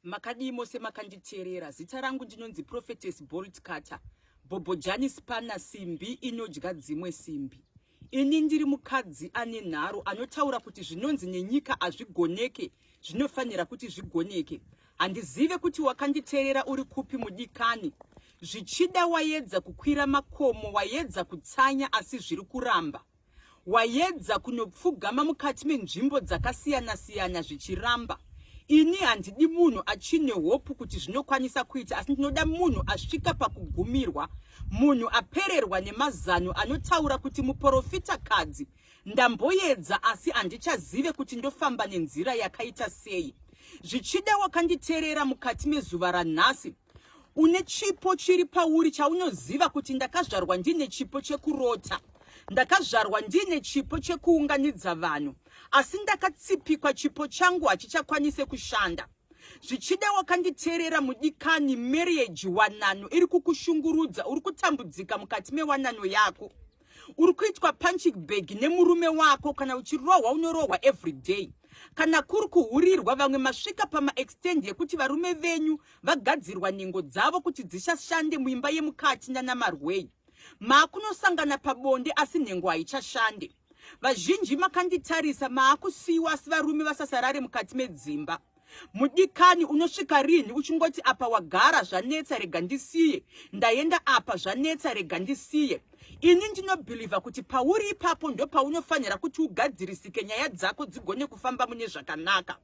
Makadimo semakanditerera zita rangu ndinonzi Prophetess Boltcutter. Bobojani spana simbi inodya dzimwe simbi. Ini ndiri mukadzi ane nharo anotaura kuti zvinonzi nenyika azvigoneke zvinofanira kuti zvigoneke. Handizive kuti wakanditerera uri kupi mudikani. Zvichida waedza kukwira makomo, waedza kutsanya asi zviri kuramba. Waedza kunopfugama mukati menzvimbo dzakasiyana siyana zvichiramba. Ini handidi munhu achine hopu kuti zvinokwanisa kuita, asi ndinoda munhu asvika pakugumirwa, munhu apererwa nemazano anotaura kuti muprofita kadzi ndamboedza asi handichazive kuti ndofamba nenzira yakaita sei. Zvichida wakanditerera mukati mezuva ranhasi, une chipo chiri pauri chaunoziva kuti ndakazvarwa ndine chipo chekurota, ndakazvarwa ndine chipo chekuunganidza vanhu, asi ndakatsipikwa chipo changu hachichakwanise kushanda. Zvichida wakanditerera mudikani, marriage, wanano iri kukushungurudza, uri kutambudzika mukati mewanano yako, uri kuitwa punching bag nemurume wako, kana uchirohwa unorohwa everyday, kana kuri kuhurirwa vamwe masvika pamaextend yekuti varume venyu vagadzirwa nhengo dzavo kuti dzichashande muimba yemukati nanamarwei. Maakunosangana pabonde asi nhengo haichashande. Vazhinji makanditarisa, maakusiyiwa asi varume vasasarare mukati medzimba. Mudikani unosvika rini uchingoti apa wagara zvanetsa rega ndisiye, ndaenda apa zvanetsa rega ndisiye. Ini ndinobhiliva kuti pauri ipapo ndo paunofanira kuti ugadzirisike nyaya dzako dzigone kufamba mune zvakanaka.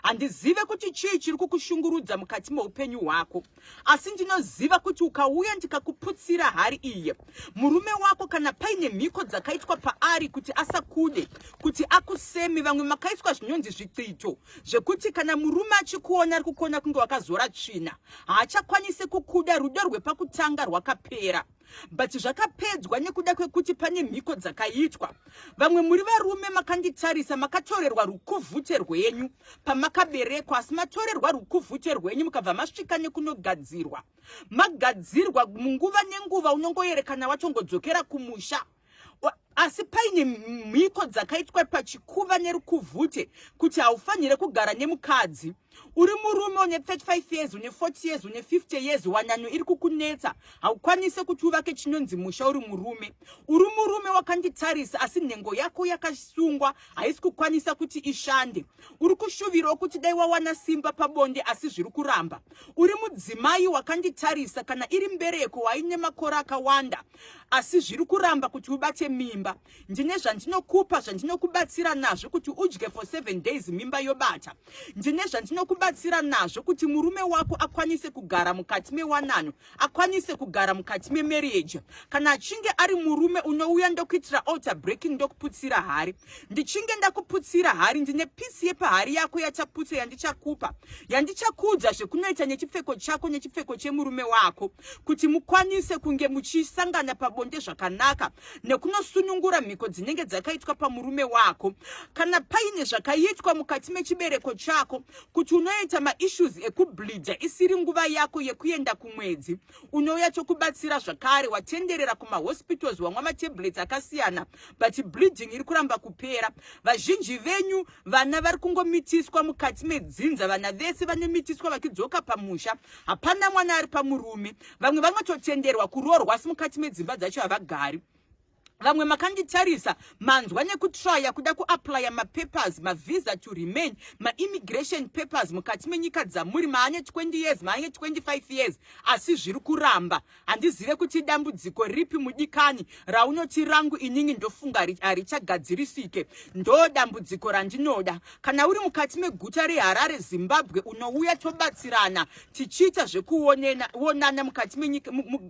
Handizive kuti chii chiri kukushungurudza mukati meupenyu hwako, asi ndinoziva kuti ukauya ndikakuputsira hari iye, murume wako kana paine mhiko dzakaitwa paari kuti asakude, kuti akusemi, vamwe makaiswa zvinonzi zviqito zvekuti kana murume achikuona ari kukona kunge wakazora tsvina, haachakwanise kukuda, rudo rwepakutanga rwakapera. But zvakapedzwa nekuda kwekuti pane mhiko dzakaitwa. Vamwe muri varume makanditarisa, makatorerwa rukuvhute rwenyu pamakaberekwa, asi matorerwa rukuvhute rwenyu mukabva masvika nekunogadzirwa. Magadzirwa munguva nenguva, unongoyerekana watongodzokera kumusha, asi paine mhiko dzakaitwa pachikuva nerukuvhute kuti haufanire kugara nemukadzi. Uri murume une 35 years, une 40 years, une 50 years, wanano iri kukunetsa, haukwanise kuti uvake chinonzi musha uri murume. Uri murume wakanditarisa asi nhengo yako yakasungwa, haisi kukwanisa kuti ishande. Uri kushuvirawo kuti dai wawana simba pabonde asi zviri kuramba. Uri mudzimai wakanditarisa, kana iri mbereko waine makore akawanda asi zviri kuramba kuti ubate mimba. Ndine zvandinokupa, zvandinokubatsira nazvo kuti udye for 7 days mimba yobata. Ndine zvandinokubatsira nazvo kuti murume wako akwanise kugara mukati mewanano, akwanise kugara mukati memarriage. Kana achinge ari murume unouya ndokuitira altar breaking, ndokuputsira hari. Ndichinge ndakuputsira hari, ndine pisi yepahari yako yachaputsa yandichakupa, yandichakudza zvekunoita nechipfeko chako nechipfeko chemurume wako, kuti mukwanise kunge muchisangana pabonde zvakanaka, nekunosunungura mhiko dzinenge dzakaitwa pamurume wako. Kana paine zvakaitwa mukati mechibereko chako, kuti unoita maissues ekubleeda isiri nguva yako yekuenda kumwedzi, unouya tokubatsira zvakare, watenderera kumahospitals, wamwa matablets akasiyana, but bleeding iri kuramba kupera. Vazhinji venyu vana vari kungomitiswa mukati medzinza, vana vese vanemitiswa vakidzoka pamusha, hapana mwana ari pamurume. Vamwe vanototenderwa kuroorwa asi mukati medzimba dzacho havagari. Vamwe makanditarisa, manzwa nekutraya kuda kuapply mapapers, mavisa to remain, maimmigration papers mukati menyika dzamuri, maane 20 years, maane 25 years, asi zviri kuramba. Handizive kuti dambudziko ripi mudikani raunoti rangu inini ndofunga harichagadzirisike, ndo dambudziko randinoda. Kana uri mukati meguta reHarare, Zimbabwe, unouya tobatsirana tichiita zvekuonana mukati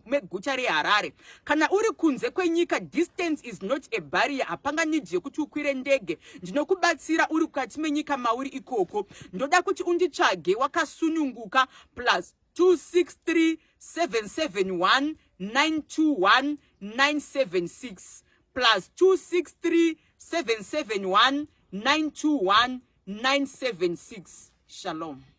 meguta reHarare. Kana uri kunze kwenyika, distance is not a barrier, hapanga nidhi yekuti ukwire ndege. Ndinokubatsira uri kukati menyika mauri ikoko. Ndoda kuti unditsvage wakasununguka, plus 263 771 921 976, plus 263 771 921 976. Shalom.